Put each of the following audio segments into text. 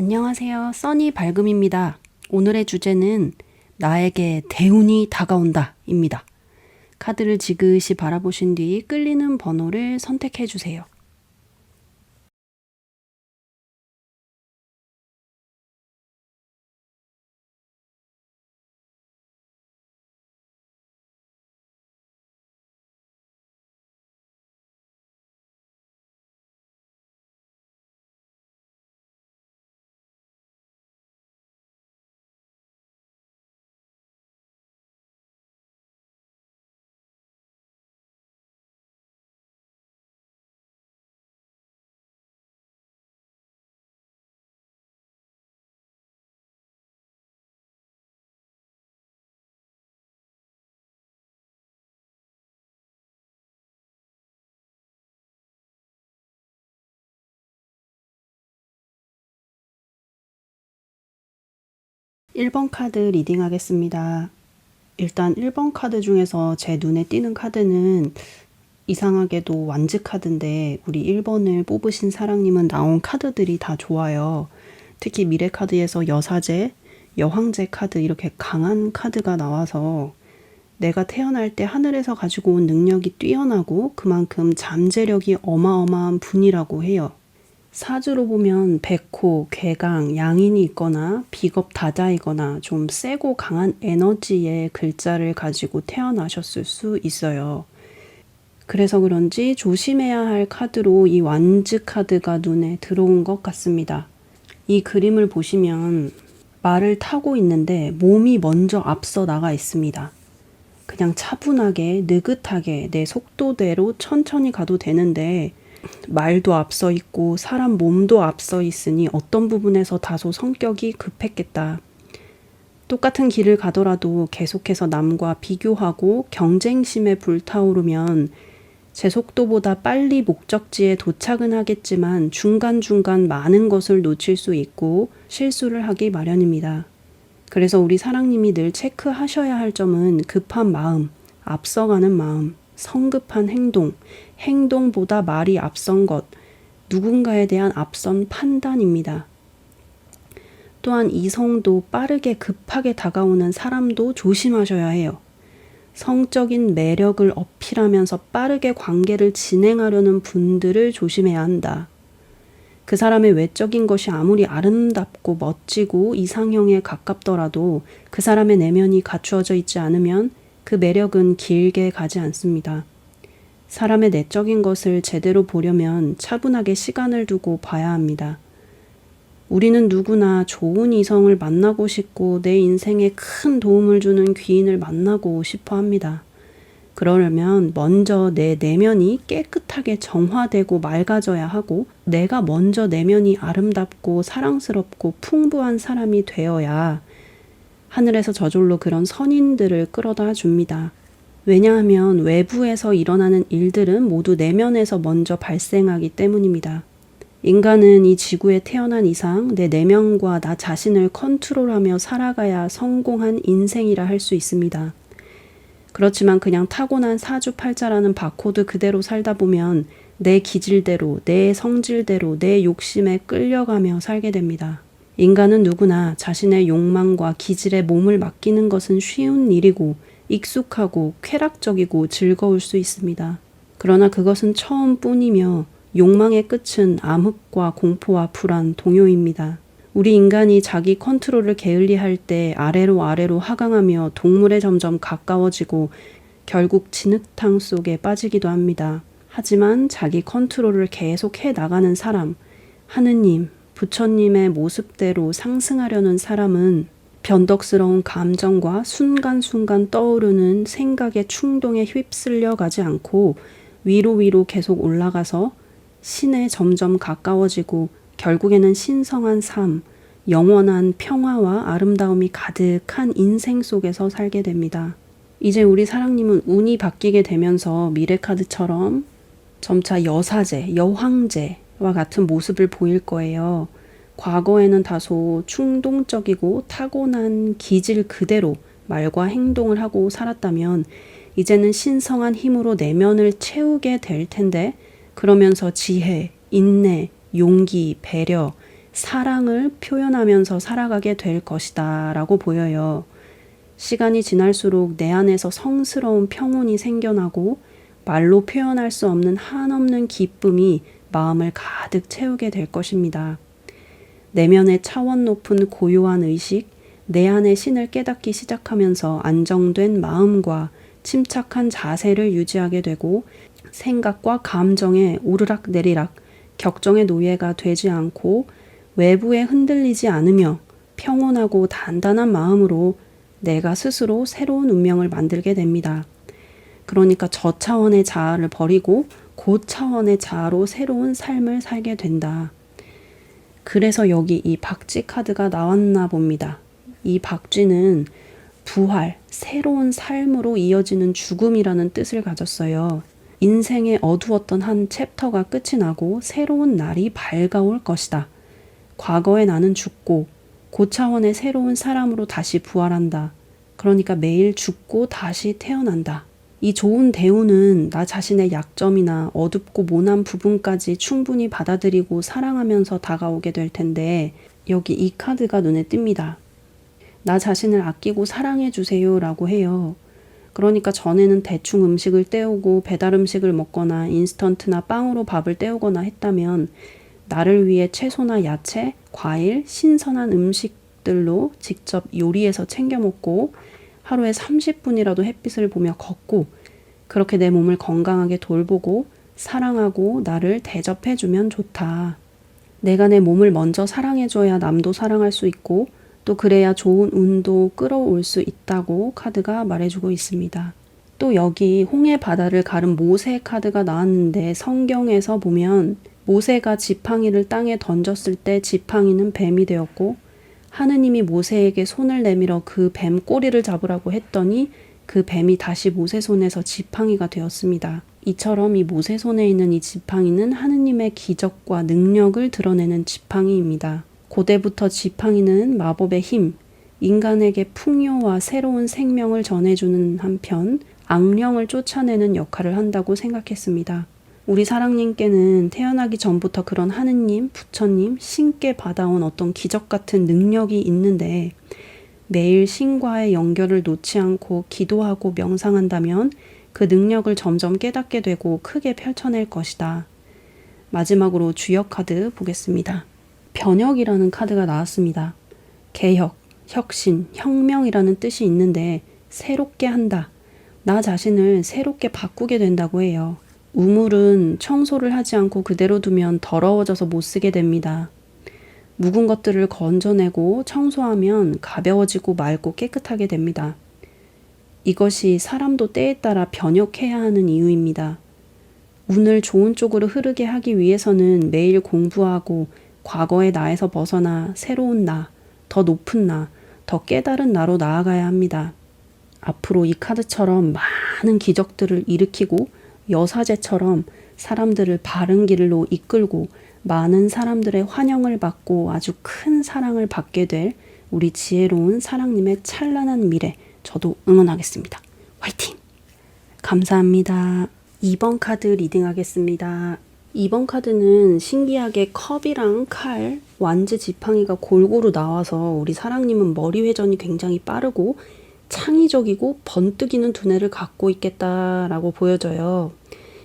안녕하세요. 써니 발금입니다. 오늘의 주제는 나에게 대운이 다가온다 입니다. 카드를 지그시 바라보신 뒤 끌리는 번호를 선택해 주세요. 일 번 카드 리딩 하겠습니다. 일단 1번 카드 중에서 제 눈에 띄는 카드는 이상하게도 완즈 카드인데 우리 1번을 뽑으신 사랑님은 나온 카드들이 다 좋아요. 특히 미래 카드에서 여사제, 여황제 카드 이렇게 강한 카드가 나와서 내가 태어날 때 하늘에서 가지고 온 능력이 뛰어나고 그만큼 잠재력이 어마어마한 분이라고 해요. 사주로 보면 백호, 괴강, 양인이 있거나 비겁다자이거나 좀 세고 강한 에너지의 글자를 가지고 태어나셨을 수 있어요. 그래서 그런지 조심해야 할 카드로 이 완즈 카드가 눈에 들어온 것 같습니다. 이 그림을 보시면 말을 타고 있는데 몸이 먼저 앞서 나가 있습니다. 그냥 차분하게 느긋하게 내 속도대로 천천히 가도 되는데 말도 앞서 있고 사람 몸도 앞서 있으니 어떤 부분에서 다소 성격이 급했겠다. 똑같은 길을 가더라도 계속해서 남과 비교하고 경쟁심에 불타오르면 제 속도보다 빨리 목적지에 도착은 하겠지만 중간중간 많은 것을 놓칠 수 있고 실수를 하기 마련입니다. 그래서 우리 사랑님이 늘 체크하셔야 할 점은 급한 마음, 앞서가는 마음, 성급한 행동, 행동보다 말이 앞선 것, 누군가에 대한 앞선 판단입니다. 또한 이성도 빠르게 급하게 다가오는 사람도 조심하셔야 해요. 성적인 매력을 어필하면서 빠르게 관계를 진행하려는 분들을 조심해야 한다. 그 사람의 외적인 것이 아무리 아름답고 멋지고 이상형에 가깝더라도 그 사람의 내면이 갖추어져 있지 않으면 그 매력은 길게 가지 않습니다. 사람의 내적인 것을 제대로 보려면 차분하게 시간을 두고 봐야 합니다. 우리는 누구나 좋은 이성을 만나고 싶고 내 인생에 큰 도움을 주는 귀인을 만나고 싶어 합니다. 그러려면 먼저 내 내면이 깨끗하게 정화되고 맑아져야 하고 내가 먼저 내면이 아름답고 사랑스럽고 풍부한 사람이 되어야 하늘에서 저절로 그런 선인들을 끌어다 줍니다. 왜냐하면 외부에서 일어나는 일들은 모두 내면에서 먼저 발생하기 때문입니다. 인간은 이 지구에 태어난 이상 내 내면과 나 자신을 컨트롤하며 살아가야 성공한 인생이라 할 수 있습니다. 그렇지만 그냥 타고난 사주팔자라는 바코드 그대로 살다 보면 내 기질대로, 내 성질대로, 내 욕심에 끌려가며 살게 됩니다. 인간은 누구나 자신의 욕망과 기질에 몸을 맡기는 것은 쉬운 일이고 익숙하고 쾌락적이고 즐거울 수 있습니다. 그러나 그것은 처음뿐이며 욕망의 끝은 암흑과 공포와 불안, 동요입니다. 우리 인간이 자기 컨트롤을 게을리할 때 아래로 하강하며 동물에 점점 가까워지고 결국 진흙탕 속에 빠지기도 합니다. 하지만 자기 컨트롤을 계속 해 나가는 사람, 하느님, 부처님의 모습대로 상승하려는 사람은 변덕스러운 감정과 순간순간 떠오르는 생각의 충동에 휩쓸려 가지 않고 위로 계속 올라가서 신에 점점 가까워지고 결국에는 신성한 삶, 영원한 평화와 아름다움이 가득한 인생 속에서 살게 됩니다. 이제 우리 사랑님은 운이 바뀌게 되면서 미래카드처럼 점차 여사제, 여황제와 같은 모습을 보일 거예요. 과거에는 다소 충동적이고 타고난 기질 그대로 말과 행동을 하고 살았다면 이제는 신성한 힘으로 내면을 채우게 될 텐데 그러면서 지혜, 인내, 용기, 배려, 사랑을 표현하면서 살아가게 될 것이다 라고 보여요. 시간이 지날수록 내 안에서 성스러운 평온이 생겨나고 말로 표현할 수 없는 한없는 기쁨이 마음을 가득 채우게 될 것입니다. 내면의 차원 높은 고요한 의식, 내 안의 신을 깨닫기 시작하면서 안정된 마음과 침착한 자세를 유지하게 되고 생각과 감정에 오르락 내리락 격정의 노예가 되지 않고 외부에 흔들리지 않으며 평온하고 단단한 마음으로 내가 스스로 새로운 운명을 만들게 됩니다. 그러니까 저 차원의 자아를 버리고 고차원의 자아로 새로운 삶을 살게 된다. 그래서 여기 이 박쥐 카드가 나왔나 봅니다. 이 박쥐는 부활, 새로운 삶으로 이어지는 죽음이라는 뜻을 가졌어요. 인생의 어두웠던 한 챕터가 끝이 나고 새로운 날이 밝아올 것이다. 과거의 나는 죽고 고차원의 새로운 사람으로 다시 부활한다. 그러니까 매일 죽고 다시 태어난다. 이 좋은 대우는 나 자신의 약점이나 어둡고 모난 부분까지 충분히 받아들이고 사랑하면서 다가오게 될 텐데 여기 이 카드가 눈에 띕니다. 나 자신을 아끼고 사랑해 주세요 라고 해요. 그러니까 전에는 대충 음식을 때우고 배달 음식을 먹거나 인스턴트나 빵으로 밥을 때우거나 했다면 나를 위해 채소나 야채, 과일, 신선한 음식들로 직접 요리해서 챙겨 먹고 하루에 30분이라도 햇빛을 보며 걷고 그렇게 내 몸을 건강하게 돌보고 사랑하고 나를 대접해주면 좋다. 내가 내 몸을 먼저 사랑해줘야 남도 사랑할 수 있고 또 그래야 좋은 운도 끌어올 수 있다고 카드가 말해주고 있습니다. 또 여기 홍해 바다를 가른 모세 카드가 나왔는데 성경에서 보면 모세가 지팡이를 땅에 던졌을 때 지팡이는 뱀이 되었고 하느님이 모세에게 손을 내밀어 그 뱀 꼬리를 잡으라고 했더니 그 뱀이 다시 모세 손에서 지팡이가 되었습니다. 이처럼 이 모세 손에 있는 이 지팡이는 하느님의 기적과 능력을 드러내는 지팡이입니다. 고대부터 지팡이는 마법의 힘, 인간에게 풍요와 새로운 생명을 전해주는 한편 악령을 쫓아내는 역할을 한다고 생각했습니다. 우리 사랑님께는 태어나기 전부터 그런 하느님, 부처님, 신께 받아온 어떤 기적 같은 능력이 있는데 매일 신과의 연결을 놓지 않고 기도하고 명상한다면 그 능력을 점점 깨닫게 되고 크게 펼쳐낼 것이다. 마지막으로 주역 카드 보겠습니다. 변혁이라는 카드가 나왔습니다. 개혁, 혁신, 혁명이라는 뜻이 있는데 새롭게 한다. 나 자신을 새롭게 바꾸게 된다고 해요. 우물은 청소를 하지 않고 그대로 두면 더러워져서 못 쓰게 됩니다. 묵은 것들을 건져내고 청소하면 가벼워지고 맑고 깨끗하게 됩니다. 이것이 사람도 때에 따라 변혁해야 하는 이유입니다. 운을 좋은 쪽으로 흐르게 하기 위해서는 매일 공부하고 과거의 나에서 벗어나 새로운 나, 더 높은 나, 더 깨달은 나로 나아가야 합니다. 앞으로 이 카드처럼 많은 기적들을 일으키고 여사제처럼 사람들을 바른 길로 이끌고 많은 사람들의 환영을 받고 아주 큰 사랑을 받게 될 우리 지혜로운 사랑님의 찬란한 미래 저도 응원하겠습니다. 화이팅! 감사합니다. 2번 카드 리딩하겠습니다. 2번 카드는 신기하게 컵이랑 칼, 완즈 지팡이가 골고루 나와서 우리 사랑님은 머리 회전이 굉장히 빠르고 창의적이고 번뜩이는 두뇌를 갖고 있겠다라고 보여져요.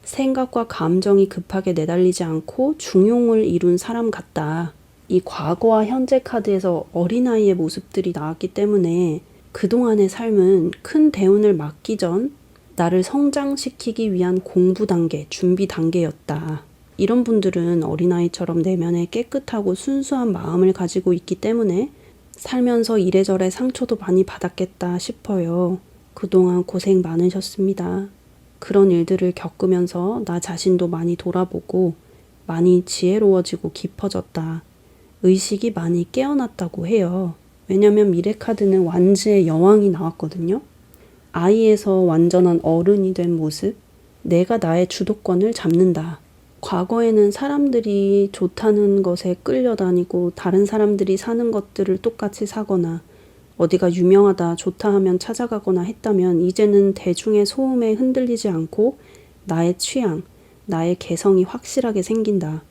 생각과 감정이 급하게 내달리지 않고 중용을 이룬 사람 같다. 이 과거와 현재 카드에서 어린아이의 모습들이 나왔기 때문에 그동안의 삶은 큰 대운을 맞기 전 나를 성장시키기 위한 공부 단계, 준비 단계였다. 이런 분들은 어린아이처럼 내면에 깨끗하고 순수한 마음을 가지고 있기 때문에 살면서 이래저래 상처도 많이 받았겠다 싶어요. 그동안 고생 많으셨습니다. 그런 일들을 겪으면서 나 자신도 많이 돌아보고 많이 지혜로워지고 깊어졌다. 의식이 많이 깨어났다고 해요. 왜냐면 미래 카드는 완즈의 여왕이 나왔거든요. 아이에서 완전한 어른이 된 모습, 내가 나의 주도권을 잡는다. 과거에는 사람들이 좋다는 것에 끌려다니고 다른 사람들이 사는 것들을 똑같이 사거나 어디가 유명하다 좋다 하면 찾아가거나 했다면 이제는 대중의 소음에 흔들리지 않고 나의 취향, 나의 개성이 확실하게 생긴다.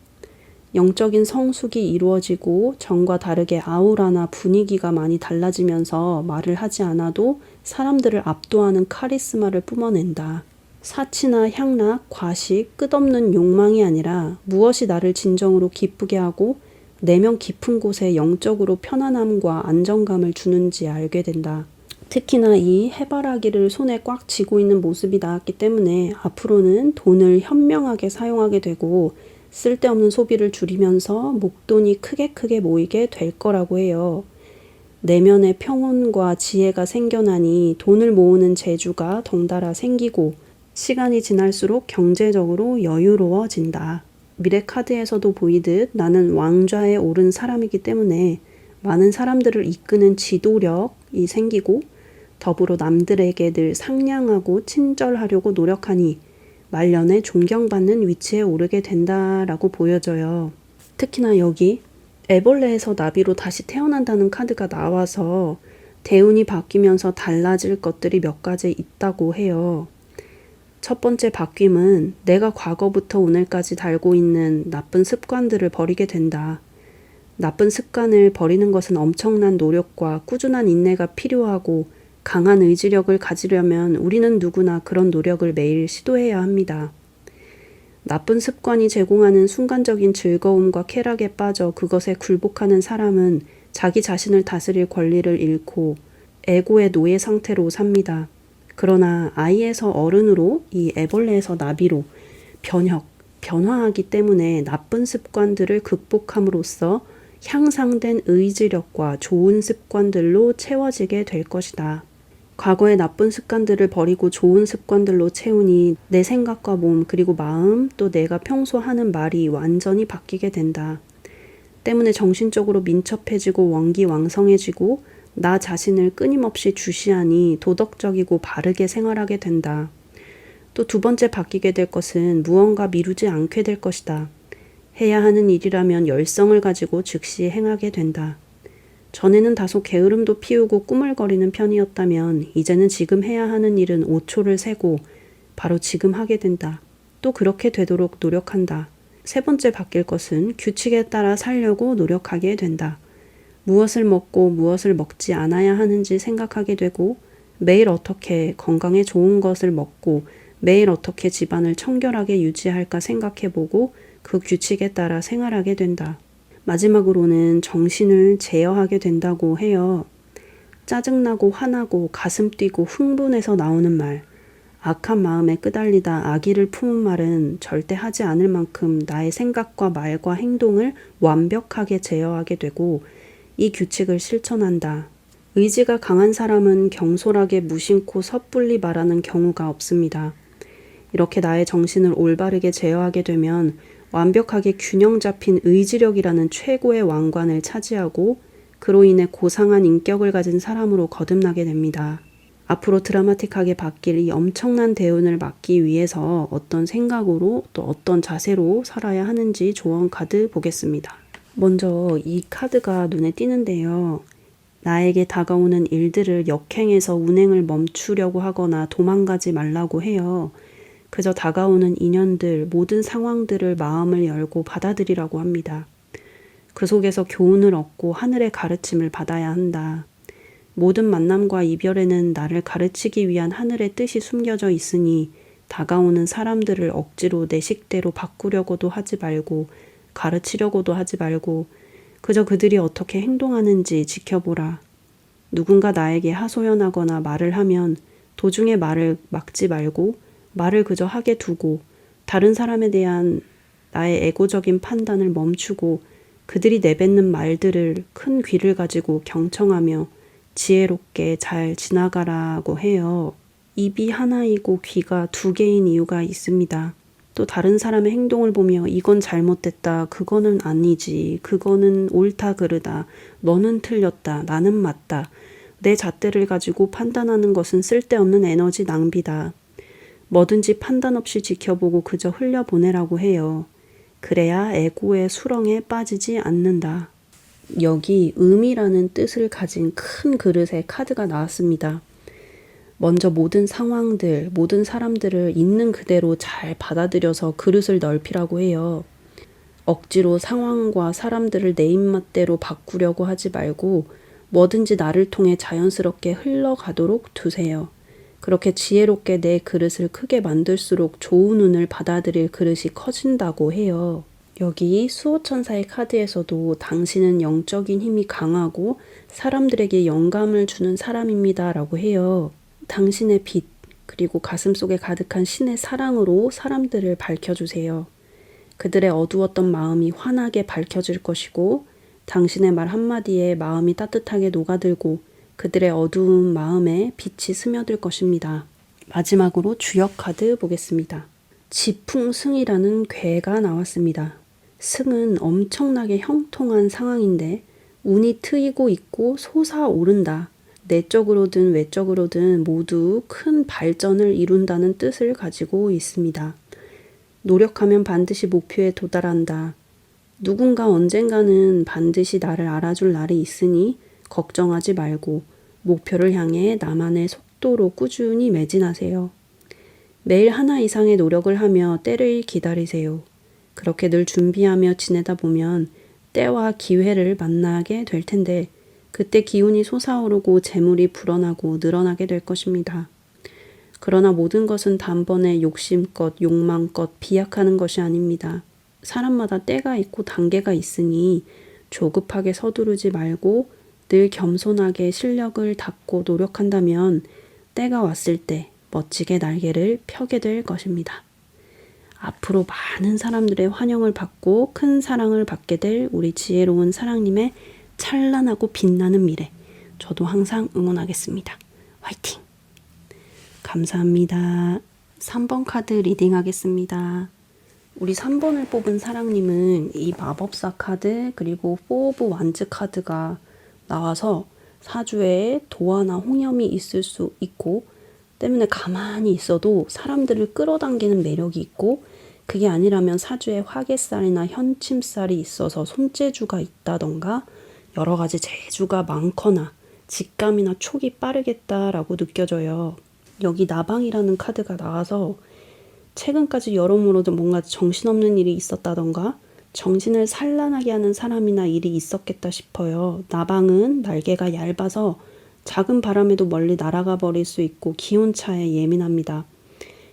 영적인 성숙이 이루어지고 전과 다르게 아우라나 분위기가 많이 달라지면서 말을 하지 않아도 사람들을 압도하는 카리스마를 뿜어낸다. 사치나 향락, 과식, 끝없는 욕망이 아니라 무엇이 나를 진정으로 기쁘게 하고 내면 깊은 곳에 영적으로 편안함과 안정감을 주는지 알게 된다. 특히나 이 해바라기를 손에 꽉 쥐고 있는 모습이 나왔기 때문에 앞으로는 돈을 현명하게 사용하게 되고 쓸데없는 소비를 줄이면서 목돈이 크게 모이게 될 거라고 해요. 내면의 평온과 지혜가 생겨나니 돈을 모으는 재주가 덩달아 생기고 시간이 지날수록 경제적으로 여유로워진다. 미래 카드에서도 보이듯 나는 왕좌에 오른 사람이기 때문에 많은 사람들을 이끄는 지도력이 생기고 더불어 남들에게 늘 상냥하고 친절하려고 노력하니 말년에 존경받는 위치에 오르게 된다라고 보여져요. 특히나 여기 애벌레에서 나비로 다시 태어난다는 카드가 나와서 대운이 바뀌면서 달라질 것들이 몇 가지 있다고 해요. 첫 번째 바뀜은 내가 과거부터 오늘까지 달고 있는 나쁜 습관들을 버리게 된다. 나쁜 습관을 버리는 것은 엄청난 노력과 꾸준한 인내가 필요하고 강한 의지력을 가지려면 우리는 누구나 그런 노력을 매일 시도해야 합니다. 나쁜 습관이 제공하는 순간적인 즐거움과 쾌락에 빠져 그것에 굴복하는 사람은 자기 자신을 다스릴 권리를 잃고 에고의 노예 상태로 삽니다. 그러나 아이에서 어른으로 이 애벌레에서 나비로 변화하기 때문에 나쁜 습관들을 극복함으로써 향상된 의지력과 좋은 습관들로 채워지게 될 것이다. 과거의 나쁜 습관들을 버리고 좋은 습관들로 채우니 내 생각과 몸 그리고 마음 또 내가 평소 하는 말이 완전히 바뀌게 된다. 때문에 정신적으로 민첩해지고 원기왕성해지고 나 자신을 끊임없이 주시하니 도덕적이고 바르게 생활하게 된다. 또 두 번째 바뀌게 될 것은 무언가 미루지 않게 될 것이다. 해야 하는 일이라면 열성을 가지고 즉시 행하게 된다. 전에는 다소 게으름도 피우고 꾸물거리는 편이었다면 이제는 지금 해야 하는 일은 5초를 세고 바로 지금 하게 된다. 또 그렇게 되도록 노력한다. 세 번째 바뀔 것은 규칙에 따라 살려고 노력하게 된다. 무엇을 먹고 무엇을 먹지 않아야 하는지 생각하게 되고 매일 어떻게 건강에 좋은 것을 먹고 매일 어떻게 집안을 청결하게 유지할까 생각해보고 그 규칙에 따라 생활하게 된다. 마지막으로는 정신을 제어하게 된다고 해요. 짜증나고 화나고 가슴 뛰고 흥분해서 나오는 말, 악한 마음에 끄달리다 악의를 품은 말은 절대 하지 않을 만큼 나의 생각과 말과 행동을 완벽하게 제어하게 되고 이 규칙을 실천한다. 의지가 강한 사람은 경솔하게 무심코 섣불리 말하는 경우가 없습니다. 이렇게 나의 정신을 올바르게 제어하게 되면 완벽하게 균형 잡힌 의지력이라는 최고의 왕관을 차지하고 그로 인해 고상한 인격을 가진 사람으로 거듭나게 됩니다. 앞으로 드라마틱하게 바뀔 이 엄청난 대운을 막기 위해서 어떤 생각으로 또 어떤 자세로 살아야 하는지 조언 카드 보겠습니다. 먼저 이 카드가 눈에 띄는데요. 나에게 다가오는 일들을 역행해서 운행을 멈추려고 하거나 도망가지 말라고 해요. 그저 다가오는 인연들, 모든 상황들을 마음을 열고 받아들이라고 합니다. 그 속에서 교훈을 얻고 하늘의 가르침을 받아야 한다. 모든 만남과 이별에는 나를 가르치기 위한 하늘의 뜻이 숨겨져 있으니 다가오는 사람들을 억지로 내 식대로 바꾸려고도 하지 말고 가르치려고도 하지 말고 그저 그들이 어떻게 행동하는지 지켜보라. 누군가 나에게 하소연하거나 말을 하면 도중에 말을 막지 말고 말을 그저 하게 두고 다른 사람에 대한 나의 에고적인 판단을 멈추고 그들이 내뱉는 말들을 큰 귀를 가지고 경청하며 지혜롭게 잘 지나가라고 해요. 입이 하나이고 귀가 두 개인 이유가 있습니다. 또 다른 사람의 행동을 보며 이건 잘못됐다, 그거는 아니지, 그거는 옳다 그르다, 너는 틀렸다, 나는 맞다. 내 잣대를 가지고 판단하는 것은 쓸데없는 에너지 낭비다. 뭐든지 판단 없이 지켜보고 그저 흘려보내라고 해요. 그래야 에고의 수렁에 빠지지 않는다. 여기 음이라는 뜻을 가진 큰 그릇에 카드가 나왔습니다. 먼저 모든 상황들, 모든 사람들을 있는 그대로 잘 받아들여서 그릇을 넓히라고 해요. 억지로 상황과 사람들을 내 입맛대로 바꾸려고 하지 말고 뭐든지 나를 통해 자연스럽게 흘러가도록 두세요. 그렇게 지혜롭게 내 그릇을 크게 만들수록 좋은 운을 받아들일 그릇이 커진다고 해요. 여기 수호천사의 카드에서도 당신은 영적인 힘이 강하고 사람들에게 영감을 주는 사람입니다 라고 해요. 당신의 빛 그리고 가슴속에 가득한 신의 사랑으로 사람들을 밝혀주세요. 그들의 어두웠던 마음이 환하게 밝혀질 것이고 당신의 말 한마디에 마음이 따뜻하게 녹아들고 그들의 어두운 마음에 빛이 스며들 것입니다. 마지막으로 주역 카드 보겠습니다. 지풍승이라는 괴가 나왔습니다. 승은 엄청나게 형통한 상황인데 운이 트이고 있고 솟아오른다. 내적으로든 외적으로든 모두 큰 발전을 이룬다는 뜻을 가지고 있습니다. 노력하면 반드시 목표에 도달한다. 누군가 언젠가는 반드시 나를 알아줄 날이 있으니 걱정하지 말고 목표를 향해 나만의 속도로 꾸준히 매진하세요. 매일 하나 이상의 노력을 하며 때를 기다리세요. 그렇게 늘 준비하며 지내다 보면 때와 기회를 만나게 될 텐데 그때 기운이 솟아오르고 재물이 불어나고 늘어나게 될 것입니다. 그러나 모든 것은 단번에 욕심껏 욕망껏 비약하는 것이 아닙니다. 사람마다 때가 있고 단계가 있으니 조급하게 서두르지 말고 늘 겸손하게 실력을 닦고 노력한다면 때가 왔을 때 멋지게 날개를 펴게 될 것입니다. 앞으로 많은 사람들의 환영을 받고 큰 사랑을 받게 될 우리 지혜로운 사랑님의 찬란하고 빛나는 미래, 저도 항상 응원하겠습니다. 화이팅! 감사합니다. 3번 카드 리딩 하겠습니다. 우리 3번을 뽑은 사랑님은 이 마법사 카드 그리고 4 오브 완즈 카드가 나와서 사주에 도화나 홍염이 있을 수 있고 때문에 가만히 있어도 사람들을 끌어당기는 매력이 있고 그게 아니라면 사주에 화개살이나 현침살이 있어서 손재주가 있다던가 여러 가지 재주가 많거나 직감이나 촉이 빠르겠다라고 느껴져요. 여기 나방이라는 카드가 나와서 최근까지 여러모로 뭔가 정신없는 일이 있었다던가 정신을 산란하게 하는 사람이나 일이 있었겠다 싶어요. 나방은 날개가 얇아서 작은 바람에도 멀리 날아가 버릴 수 있고 기온차에 예민합니다.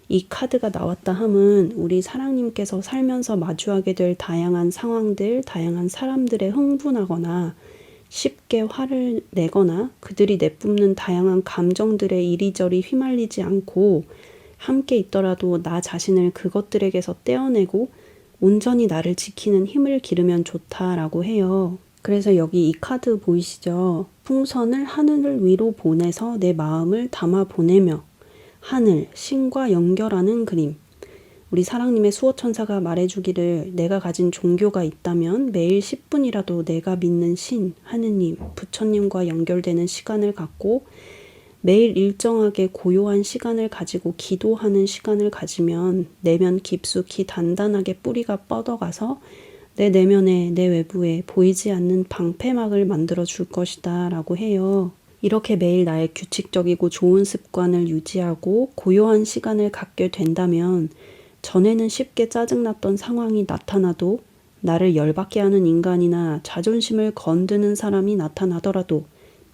이 카드가 나왔다 함은 우리 사랑님께서 살면서 마주하게 될 다양한 상황들, 다양한 사람들에 흥분하거나 쉽게 화를 내거나 그들이 내뿜는 다양한 감정들에 이리저리 휘말리지 않고 함께 있더라도 나 자신을 그것들에게서 떼어내고 온전히 나를 지키는 힘을 기르면 좋다라고 해요. 그래서 여기 이 카드 보이시죠? 풍선을 하늘 위로 보내서 내 마음을 담아 보내며 하늘, 신과 연결하는 그림. 우리 사랑님의 수호천사가 말해주기를 내가 가진 종교가 있다면 매일 10분이라도 내가 믿는 신, 하느님, 부처님과 연결되는 시간을 갖고 매일 일정하게 고요한 시간을 가지고 기도하는 시간을 가지면 내면 깊숙이 단단하게 뿌리가 뻗어가서 내 내면에 내 외부에 보이지 않는 방패막을 만들어 줄 것이다 라고 해요. 이렇게 매일 나의 규칙적이고 좋은 습관을 유지하고 고요한 시간을 갖게 된다면 전에는 쉽게 짜증났던 상황이 나타나도 나를 열받게 하는 인간이나 자존심을 건드는 사람이 나타나더라도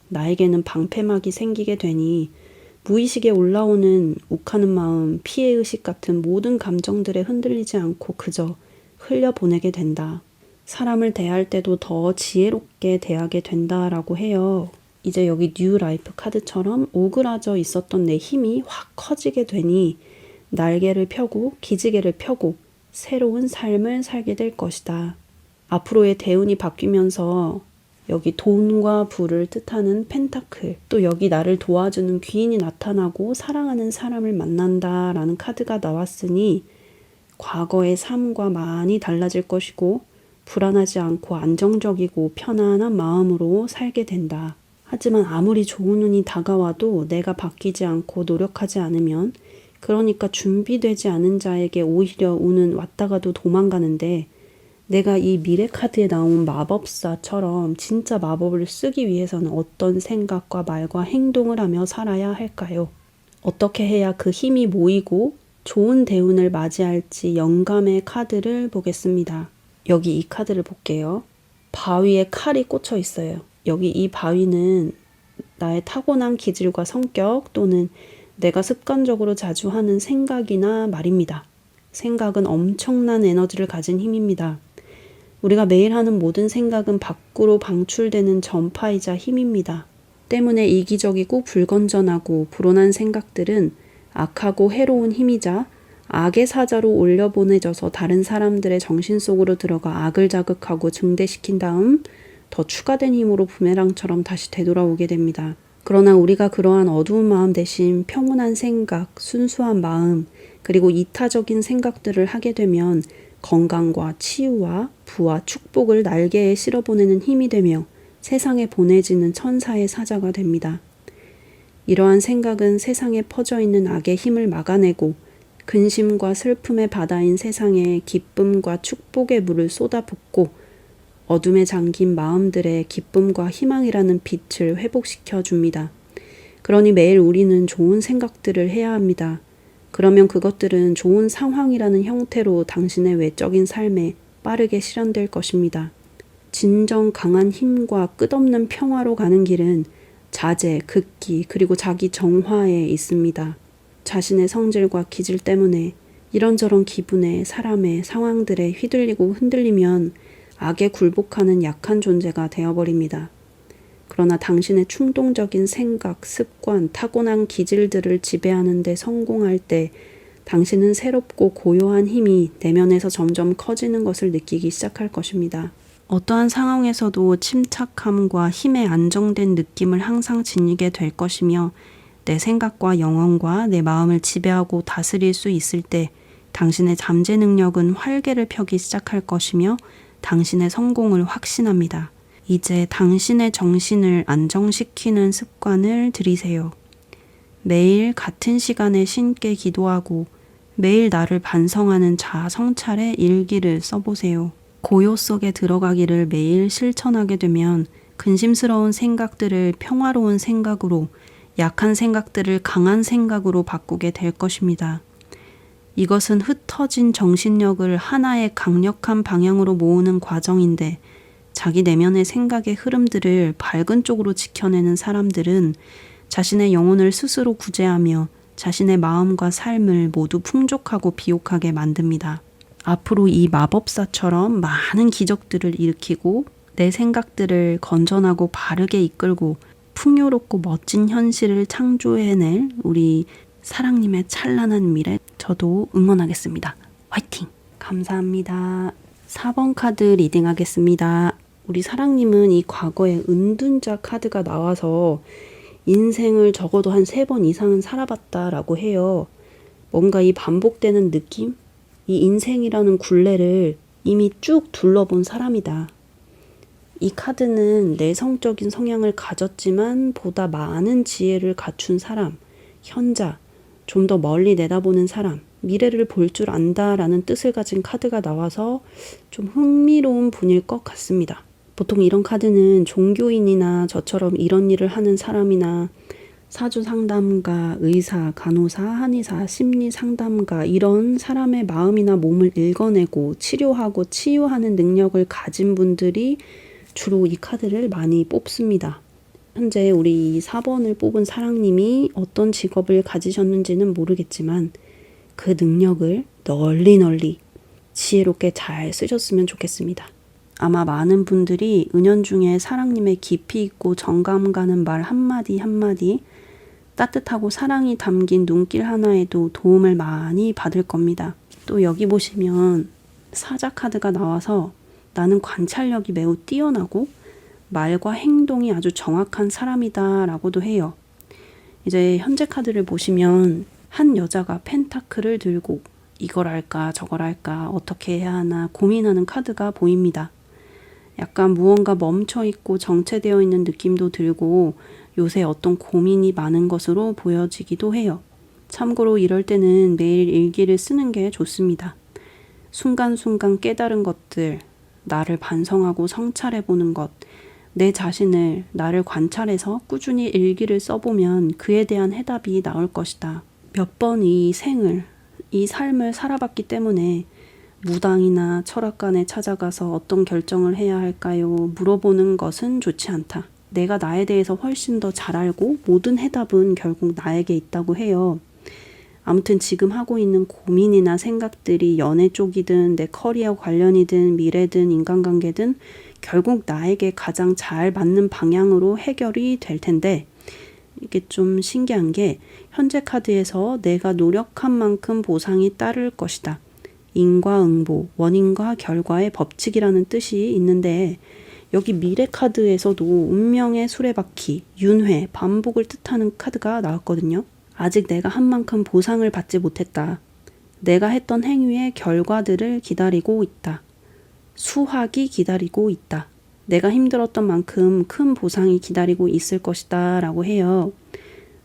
나에게는 방패막이 생기게 되니 무의식에 올라오는 욱하는 마음, 피해의식 같은 모든 감정들에 흔들리지 않고 그저 흘려보내게 된다. 사람을 대할 때도 더 지혜롭게 대하게 된다라고 해요. 이제 여기 뉴 라이프 카드처럼 오그라져 있었던 내 힘이 확 커지게 되니 날개를 펴고 기지개를 펴고 새로운 삶을 살게 될 것이다. 앞으로의 대운이 바뀌면서 여기 돈과 부를 뜻하는 펜타클, 또 여기 나를 도와주는 귀인이 나타나고 사랑하는 사람을 만난다라는 카드가 나왔으니 과거의 삶과 많이 달라질 것이고 불안하지 않고 안정적이고 편안한 마음으로 살게 된다. 하지만 아무리 좋은 운이 다가와도 내가 바뀌지 않고 노력하지 않으면 그러니까 준비되지 않은 자에게 오히려 운은 왔다가도 도망가는데 내가 이 미래 카드에 나온 마법사처럼 진짜 마법을 쓰기 위해서는 어떤 생각과 말과 행동을 하며 살아야 할까요? 어떻게 해야 그 힘이 모이고 좋은 대운을 맞이할지 영감의 카드를 보겠습니다. 여기 이 카드를 볼게요. 바위에 칼이 꽂혀 있어요. 여기 이 바위는 나의 타고난 기질과 성격 또는 내가 습관적으로 자주 하는 생각이나 말입니다. 생각은 엄청난 에너지를 가진 힘입니다. 우리가 매일 하는 모든 생각은 밖으로 방출되는 전파이자 힘입니다. 때문에 이기적이고 불건전하고 불온한 생각들은 악하고 해로운 힘이자 악의 사자로 올려보내져서 다른 사람들의 정신 속으로 들어가 악을 자극하고 증대시킨 다음 더 추가된 힘으로 부메랑처럼 다시 되돌아오게 됩니다. 그러나 우리가 그러한 어두운 마음 대신 평온한 생각, 순수한 마음, 그리고 이타적인 생각들을 하게 되면 건강과 치유와 부와 축복을 날개에 실어보내는 힘이 되며 세상에 보내지는 천사의 사자가 됩니다. 이러한 생각은 세상에 퍼져 있는 악의 힘을 막아내고 근심과 슬픔의 바다인 세상에 기쁨과 축복의 물을 쏟아붓고 어둠에 잠긴 마음들의 기쁨과 희망이라는 빛을 회복시켜 줍니다. 그러니 매일 우리는 좋은 생각들을 해야 합니다. 그러면 그것들은 좋은 상황이라는 형태로 당신의 외적인 삶에 빠르게 실현될 것입니다. 진정 강한 힘과 끝없는 평화로 가는 길은 자제, 극기, 그리고 자기 정화에 있습니다. 자신의 성질과 기질 때문에 이런저런 기분에 사람의 상황들에 휘둘리고 흔들리면 악에 굴복하는 약한 존재가 되어버립니다. 그러나 당신의 충동적인 생각, 습관, 타고난 기질들을 지배하는 데 성공할 때 당신은 새롭고 고요한 힘이 내면에서 점점 커지는 것을 느끼기 시작할 것입니다. 어떠한 상황에서도 침착함과 힘의 안정된 느낌을 항상 지니게 될 것이며 내 생각과 영혼과 내 마음을 지배하고 다스릴 수 있을 때 당신의 잠재 능력은 활개를 펴기 시작할 것이며 당신의 성공을 확신합니다. 이제 당신의 정신을 안정시키는 습관을 들이세요. 매일 같은 시간에 신께 기도하고 매일 나를 반성하는 자아 성찰의 일기를 써보세요. 고요 속에 들어가기를 매일 실천하게 되면 근심스러운 생각들을 평화로운 생각으로, 약한 생각들을 강한 생각으로 바꾸게 될 것입니다. 이것은 흩어진 정신력을 하나의 강력한 방향으로 모으는 과정인데 자기 내면의 생각의 흐름들을 밝은 쪽으로 지켜내는 사람들은 자신의 영혼을 스스로 구제하며 자신의 마음과 삶을 모두 풍족하고 비옥하게 만듭니다. 앞으로 이 마법사처럼 많은 기적들을 일으키고 내 생각들을 건전하고 바르게 이끌고 풍요롭고 멋진 현실을 창조해낼 우리 사랑님의 찬란한 미래 저도 응원하겠습니다. 화이팅! 감사합니다. 4번 카드 리딩하겠습니다. 우리 사랑님은 이 과거에 은둔자 카드가 나와서 인생을 적어도 한 3번 이상은 살아봤다라고 해요. 뭔가 이 반복되는 느낌? 이 인생이라는 굴레를 이미 쭉 둘러본 사람이다. 이 카드는 내성적인 성향을 가졌지만 보다 많은 지혜를 갖춘 사람, 현자, 좀 더 멀리 내다보는 사람, 미래를 볼 줄 안다라는 뜻을 가진 카드가 나와서 좀 흥미로운 분일 것 같습니다. 보통 이런 카드는 종교인이나 저처럼 이런 일을 하는 사람이나 사주 상담가, 의사, 간호사, 한의사, 심리 상담가 이런 사람의 마음이나 몸을 읽어내고 치료하고 치유하는 능력을 가진 분들이 주로 이 카드를 많이 뽑습니다. 현재 우리 4번을 뽑은 사랑님이 어떤 직업을 가지셨는지는 모르겠지만 그 능력을 널리 지혜롭게 잘 쓰셨으면 좋겠습니다. 아마 많은 분들이 은연중에 사랑님의 깊이 있고 정감 가는 말 한마디 한마디, 따뜻하고 사랑이 담긴 눈길 하나에도 도움을 많이 받을 겁니다. 또 여기 보시면 사자 카드가 나와서 나는 관찰력이 매우 뛰어나고 말과 행동이 아주 정확한 사람이다 라고도 해요. 이제 현재 카드를 보시면 한 여자가 펜타클을 들고 이걸 할까 저걸 할까 어떻게 해야 하나 고민하는 카드가 보입니다. 약간 무언가 멈춰있고 정체되어 있는 느낌도 들고 요새 어떤 고민이 많은 것으로 보여지기도 해요. 참고로 이럴 때는 매일 일기를 쓰는 게 좋습니다. 순간순간 깨달은 것들, 나를 반성하고 성찰해보는 것, 내 자신을, 나를 관찰해서 꾸준히 일기를 써보면 그에 대한 해답이 나올 것이다. 몇 번 이 삶을 살아봤기 때문에 무당이나 철학관에 찾아가서 어떤 결정을 해야 할까요? 물어보는 것은 좋지 않다. 내가 나에 대해서 훨씬 더 잘 알고 모든 해답은 결국 나에게 있다고 해요. 아무튼 지금 하고 있는 고민이나 생각들이 연애 쪽이든 내 커리어 관련이든 미래든 인간관계든 결국 나에게 가장 잘 맞는 방향으로 해결이 될 텐데, 이게 좀 신기한 게 현재 카드에서 내가 노력한 만큼 보상이 따를 것이다. 인과응보, 원인과 결과의 법칙이라는 뜻이 있는데, 여기 미래 카드에서도 운명의 수레바퀴, 윤회, 반복을 뜻하는 카드가 나왔거든요. 아직 내가 한 만큼 보상을 받지 못했다. 내가 했던 행위의 결과들을 기다리고 있다. 수확이 기다리고 있다. 내가 힘들었던 만큼 큰 보상이 기다리고 있을 것이다 라고 해요.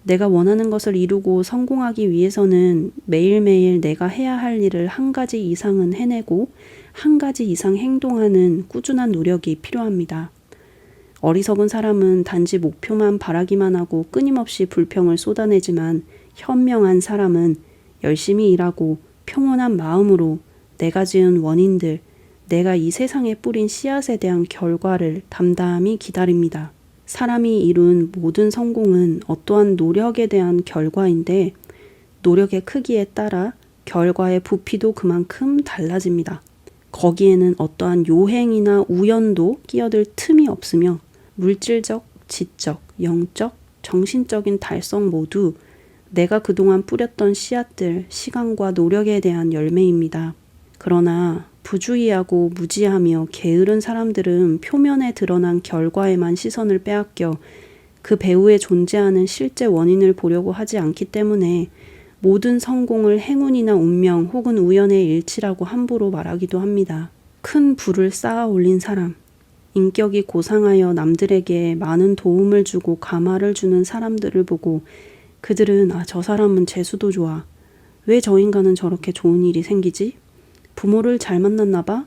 내가 원하는 것을 이루고 성공하기 위해서는 매일매일 내가 해야 할 일을 한 가지 이상은 해내고 한 가지 이상 행동하는 꾸준한 노력이 필요합니다. 어리석은 사람은 단지 목표만 바라기만 하고 끊임없이 불평을 쏟아내지만, 현명한 사람은 열심히 일하고 평온한 마음으로 내가 지은 원인들, 내가 이 세상에 뿌린 씨앗에 대한 결과를 담담히 기다립니다. 사람이 이룬 모든 성공은 어떠한 노력에 대한 결과인데, 노력의 크기에 따라 결과의 부피도 그만큼 달라집니다. 거기에는 어떠한 요행이나 우연도 끼어들 틈이 없으며, 물질적, 지적, 영적, 정신적인 달성 모두 내가 그동안 뿌렸던 씨앗들, 시간과 노력에 대한 열매입니다. 그러나 부주의하고 무지하며 게으른 사람들은 표면에 드러난 결과에만 시선을 빼앗겨 그 배후에 존재하는 실제 원인을 보려고 하지 않기 때문에 모든 성공을 행운이나 운명 혹은 우연의 일치라고 함부로 말하기도 합니다. 큰 부를 쌓아 올린 사람, 인격이 고상하여 남들에게 많은 도움을 주고 감화를 주는 사람들을 보고 그들은 저 사람은 재수도 좋아. 왜 저 인간은 저렇게 좋은 일이 생기지? 부모를 잘 만났나 봐?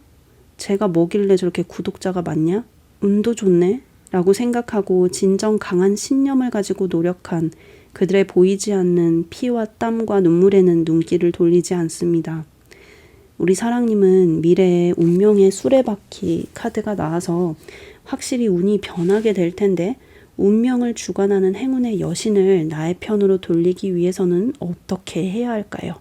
쟤가 뭐길래 저렇게 구독자가 많냐? 운도 좋네? 라고 생각하고 진정 강한 신념을 가지고 노력한 그들의 보이지 않는 피와 땀과 눈물에는 눈길을 돌리지 않습니다. 우리 사랑님은 미래에 운명의 수레바퀴 카드가 나와서 확실히 운이 변하게 될 텐데, 운명을 주관하는 행운의 여신을 나의 편으로 돌리기 위해서는 어떻게 해야 할까요?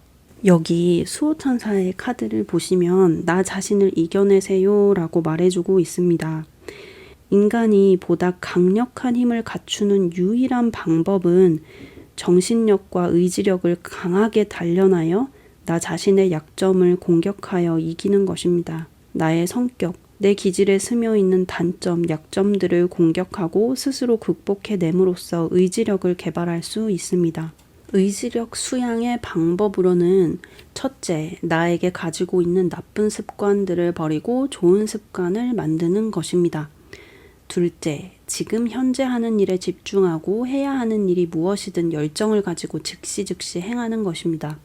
여기 수호천사의 카드를 보시면 나 자신을 이겨내세요 라고 말해주고 있습니다. 인간이 보다 강력한 힘을 갖추는 유일한 방법은 정신력과 의지력을 강하게 단련하여 나 자신의 약점을 공격하여 이기는 것입니다. 나의 성격, 내 기질에 스며있는 단점, 약점들을 공격하고 스스로 극복해냄으로써 의지력을 개발할 수 있습니다. 의지력 수양의 방법으로는 첫째, 나에게 가지고 있는 나쁜 습관들을 버리고 좋은 습관을 만드는 것입니다. 둘째, 지금 현재 하는 일에 집중하고 해야 하는 일이 무엇이든 열정을 가지고 즉시 행하는 것입니다.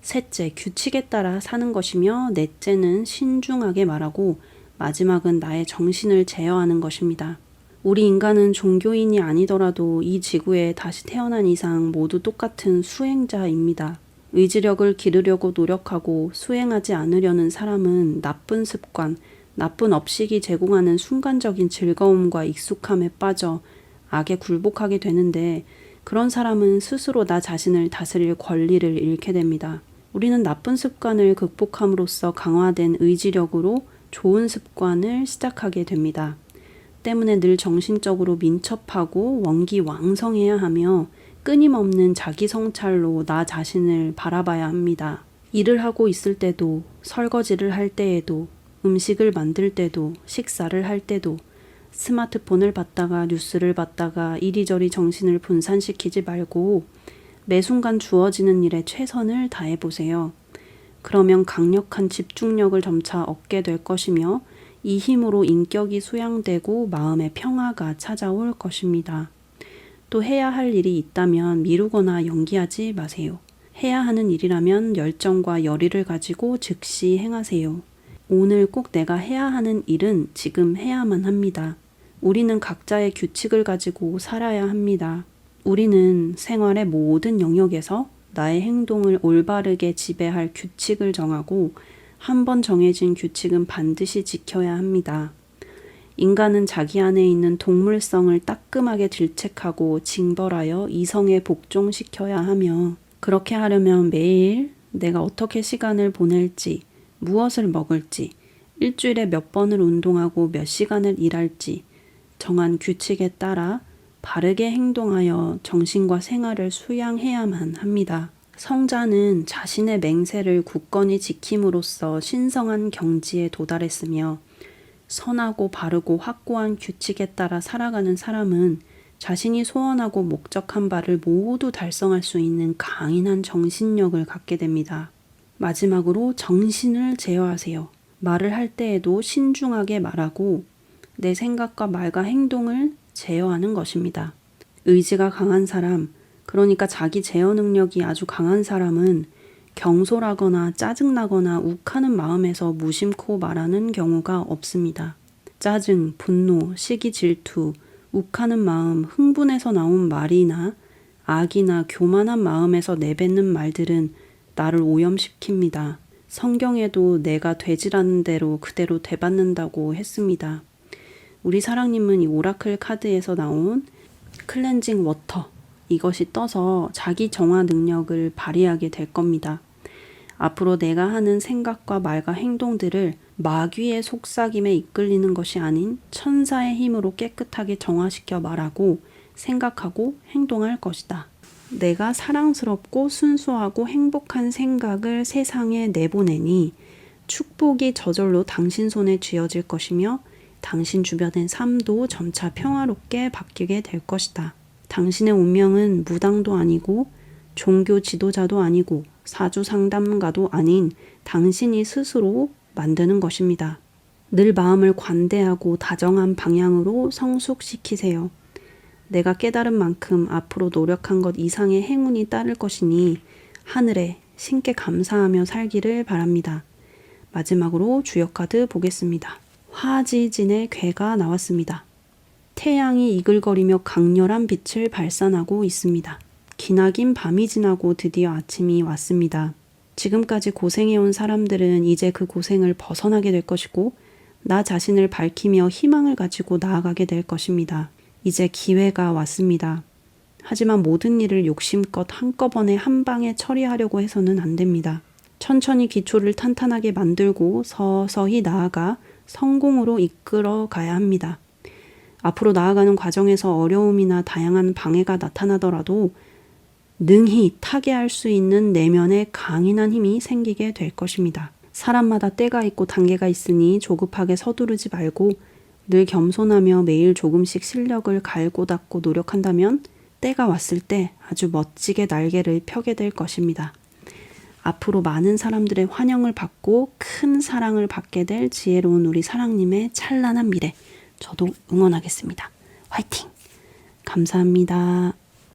셋째, 규칙에 따라 사는 것이며 넷째는 신중하게 말하고 마지막은 나의 정신을 제어하는 것입니다. 우리 인간은 종교인이 아니더라도 이 지구에 다시 태어난 이상 모두 똑같은 수행자입니다. 의지력을 기르려고 노력하고 수행하지 않으려는 사람은 나쁜 습관, 나쁜 업식이 제공하는 순간적인 즐거움과 익숙함에 빠져 악에 굴복하게 되는데, 그런 사람은 스스로 나 자신을 다스릴 권리를 잃게 됩니다. 우리는 나쁜 습관을 극복함으로써 강화된 의지력으로 좋은 습관을 시작하게 됩니다. 때문에 늘 정신적으로 민첩하고 원기왕성해야 하며 끊임없는 자기 성찰로 나 자신을 바라봐야 합니다. 일을 하고 있을 때도, 설거지를 할 때에도, 음식을 만들 때도, 식사를 할 때도, 스마트폰을 봤다가 뉴스를 봤다가 이리저리 정신을 분산시키지 말고 매 순간 주어지는 일에 최선을 다해보세요. 그러면 강력한 집중력을 점차 얻게 될 것이며 이 힘으로 인격이 수양되고 마음의 평화가 찾아올 것입니다. 또 해야 할 일이 있다면 미루거나 연기하지 마세요. 해야 하는 일이라면 열정과 열의를 가지고 즉시 행하세요. 오늘 꼭 내가 해야 하는 일은 지금 해야만 합니다. 우리는 각자의 규칙을 가지고 살아야 합니다. 우리는 생활의 모든 영역에서 나의 행동을 올바르게 지배할 규칙을 정하고 한 번 정해진 규칙은 반드시 지켜야 합니다. 인간은 자기 안에 있는 동물성을 따끔하게 질책하고 징벌하여 이성에 복종시켜야 하며, 그렇게 하려면 매일 내가 어떻게 시간을 보낼지, 무엇을 먹을지, 일주일에 몇 번을 운동하고 몇 시간을 일할지 정한 규칙에 따라 바르게 행동하여 정신과 생활을 수양해야만 합니다. 성자는 자신의 맹세를 굳건히 지킴으로써 신성한 경지에 도달했으며, 선하고 바르고 확고한 규칙에 따라 살아가는 사람은 자신이 소원하고 목적한 바를 모두 달성할 수 있는 강인한 정신력을 갖게 됩니다. 마지막으로 정신을 제어하세요. 말을 할 때에도 신중하게 말하고 내 생각과 말과 행동을 제어하는 것입니다. 의지가 강한 사람, 그러니까 자기 제어 능력이 아주 강한 사람은 경솔하거나 짜증나거나 욱하는 마음에서 무심코 말하는 경우가 없습니다. 짜증, 분노, 시기, 질투, 욱하는 마음, 흥분해서 나온 말이나 악이나 교만한 마음에서 내뱉는 말들은 나를 오염시킵니다. 성경에도 내가 되지라는 대로 그대로 되받는다고 했습니다. 우리 사랑님은 이 오라클 카드에서 나온 클렌징 워터, 이것이 떠서 자기 정화 능력을 발휘하게 될 겁니다. 앞으로 내가 하는 생각과 말과 행동들을 마귀의 속삭임에 이끌리는 것이 아닌 천사의 힘으로 깨끗하게 정화시켜 말하고 생각하고 행동할 것이다. 내가 사랑스럽고 순수하고 행복한 생각을 세상에 내보내니 축복이 저절로 당신 손에 쥐어질 것이며 당신 주변의 삶도 점차 평화롭게 바뀌게 될 것이다. 당신의 운명은 무당도 아니고 종교 지도자도 아니고 사주 상담가도 아닌 당신이 스스로 만드는 것입니다. 늘 마음을 관대하고 다정한 방향으로 성숙시키세요. 내가 깨달은 만큼 앞으로 노력한 것 이상의 행운이 따를 것이니 하늘에 신께 감사하며 살기를 바랍니다. 마지막으로 주역 카드 보겠습니다. 화지진의 괴가 나왔습니다. 태양이 이글거리며 강렬한 빛을 발산하고 있습니다. 기나긴 밤이 지나고 드디어 아침이 왔습니다. 지금까지 고생해온 사람들은 이제 그 고생을 벗어나게 될 것이고 나 자신을 밝히며 희망을 가지고 나아가게 될 것입니다. 이제 기회가 왔습니다. 하지만 모든 일을 욕심껏 한꺼번에 한 방에 처리하려고 해서는 안 됩니다. 천천히 기초를 탄탄하게 만들고 서서히 나아가 성공으로 이끌어 가야 합니다. 앞으로 나아가는 과정에서 어려움이나 다양한 방해가 나타나더라도 능히 타개할 수 있는 내면의 강인한 힘이 생기게 될 것입니다. 사람마다 때가 있고 단계가 있으니 조급하게 서두르지 말고 늘 겸손하며 매일 조금씩 실력을 갈고 닦고 노력한다면 때가 왔을 때 아주 멋지게 날개를 펴게 될 것입니다. 앞으로 많은 사람들의 환영을 받고 큰 사랑을 받게 될 지혜로운 우리 사랑님의 찬란한 미래, 저도 응원하겠습니다. 화이팅! 감사합니다.